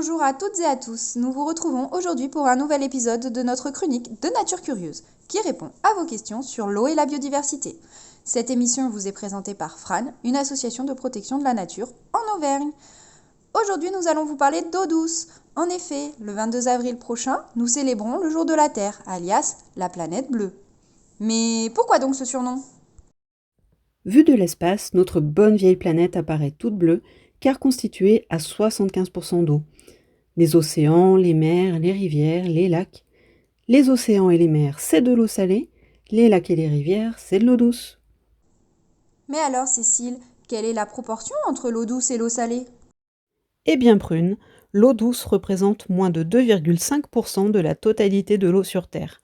Bonjour à toutes et à tous, nous vous retrouvons aujourd'hui pour un nouvel épisode de notre chronique de Nature Curieuse, qui répond à vos questions sur l'eau et la biodiversité. Cette émission vous est présentée par Fran, une association de protection de la nature en Auvergne. Aujourd'hui, nous allons vous parler d'eau douce. En effet, le 22 avril prochain, nous célébrons le jour de la Terre, alias la planète bleue. Mais pourquoi donc ce surnom ? Vue de l'espace, notre bonne vieille planète apparaît toute bleue, car constituée à 75% d'eau. Les océans, les mers, les rivières, les lacs. Les océans et les mers, c'est de l'eau salée. Les lacs et les rivières, c'est de l'eau douce. Mais alors, Cécile, quelle est la proportion entre l'eau douce et l'eau salée ? Eh bien prune, l'eau douce représente moins de 2,5% de la totalité de l'eau sur Terre,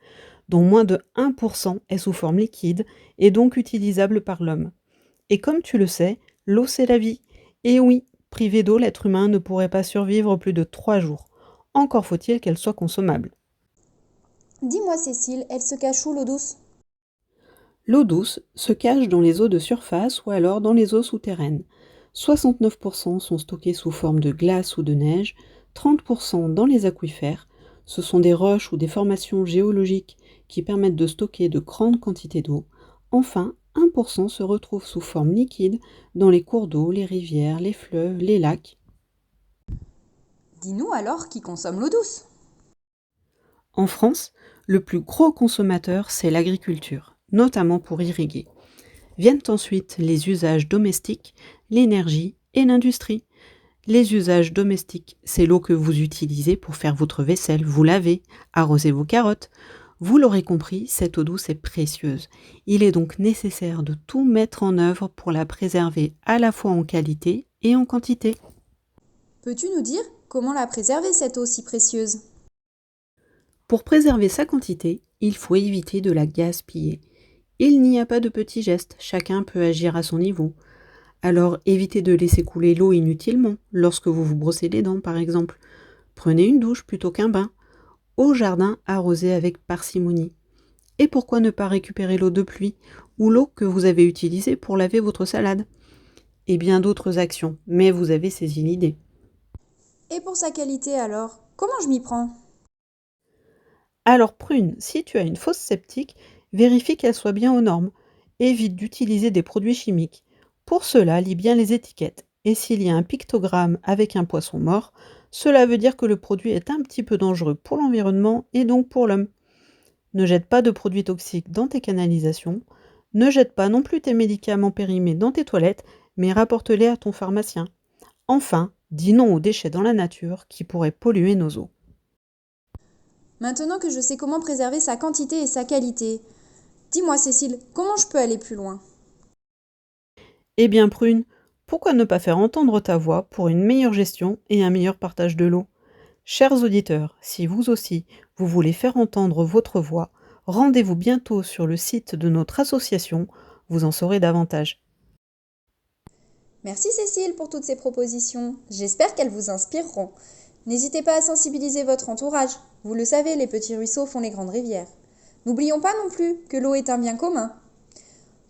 dont moins de 1% est sous forme liquide et donc utilisable par l'homme. Et comme tu le sais, l'eau c'est la vie. Et oui, privé d'eau, l'être humain ne pourrait pas survivre plus de 3 jours. Encore faut-il qu'elle soit consommable. Dis-moi, Cécile, elle se cache où l'eau douce ? L'eau douce se cache dans les eaux de surface ou alors dans les eaux souterraines. 69% sont stockés sous forme de glace ou de neige, 30% dans les aquifères. Ce sont des roches ou des formations géologiques qui permettent de stocker de grandes quantités d'eau. Enfin, 1% se retrouve sous forme liquide dans les cours d'eau, les rivières, les fleuves, les lacs. Dis-nous alors qui consomme l'eau douce ? En France, le plus gros consommateur, c'est l'agriculture, notamment pour irriguer. Viennent ensuite les usages domestiques, l'énergie et l'industrie. Les usages domestiques, c'est l'eau que vous utilisez pour faire votre vaisselle, vous laver, arroser vos carottes. Vous l'aurez compris, cette eau douce est précieuse. Il est donc nécessaire de tout mettre en œuvre pour la préserver à la fois en qualité et en quantité. Peux-tu nous dire comment la préserver, cette eau si précieuse ? Pour préserver sa quantité, il faut éviter de la gaspiller. Il n'y a pas de petits gestes, chacun peut agir à son niveau. Alors évitez de laisser couler l'eau inutilement, lorsque vous vous brossez les dents par exemple. Prenez une douche plutôt qu'un bain. Au jardin, arrosez avec parcimonie. Et pourquoi ne pas récupérer l'eau de pluie ou l'eau que vous avez utilisée pour laver votre salade ? Et bien d'autres actions, mais vous avez saisi l'idée. Et pour sa qualité alors, comment je m'y prends ? Alors prune, si tu as une fosse septique, vérifie qu'elle soit bien aux normes. Évite d'utiliser des produits chimiques. Pour cela, lis bien les étiquettes. Et s'il y a un pictogramme avec un poisson mort, cela veut dire que le produit est un petit peu dangereux pour l'environnement et donc pour l'homme. Ne jette pas de produits toxiques dans tes canalisations. Ne jette pas non plus tes médicaments périmés dans tes toilettes, mais rapporte-les à ton pharmacien. Enfin, dis non aux déchets dans la nature qui pourraient polluer nos eaux. Maintenant que je sais comment préserver sa quantité et sa qualité, dis-moi Cécile, comment je peux aller plus loin ? Eh bien prune, pourquoi ne pas faire entendre ta voix pour une meilleure gestion et un meilleur partage de l'eau ? Chers auditeurs, si vous aussi, vous voulez faire entendre votre voix, rendez-vous bientôt sur le site de notre association, vous en saurez davantage. Merci Cécile pour toutes ces propositions, j'espère qu'elles vous inspireront. N'hésitez pas à sensibiliser votre entourage, vous le savez, les petits ruisseaux font les grandes rivières. N'oublions pas non plus que l'eau est un bien commun.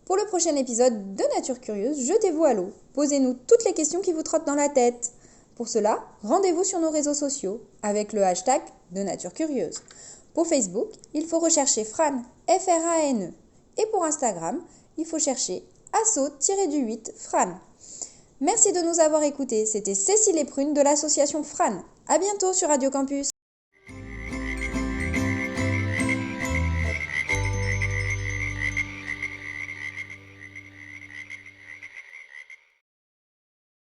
Pour le prochain épisode de Nature Curieuse, jetez-vous à l'eau. Posez-nous toutes les questions qui vous trottent dans la tête. Pour cela, rendez-vous sur nos réseaux sociaux avec le hashtag de Nature Curieuse. Pour Facebook, il faut rechercher Fran, F-R-A-N-E. Et pour Instagram, il faut chercher asso-8 Fran. Merci de nous avoir écoutés. C'était Cécile et Prune de l'association Fran. À bientôt sur Radio Campus.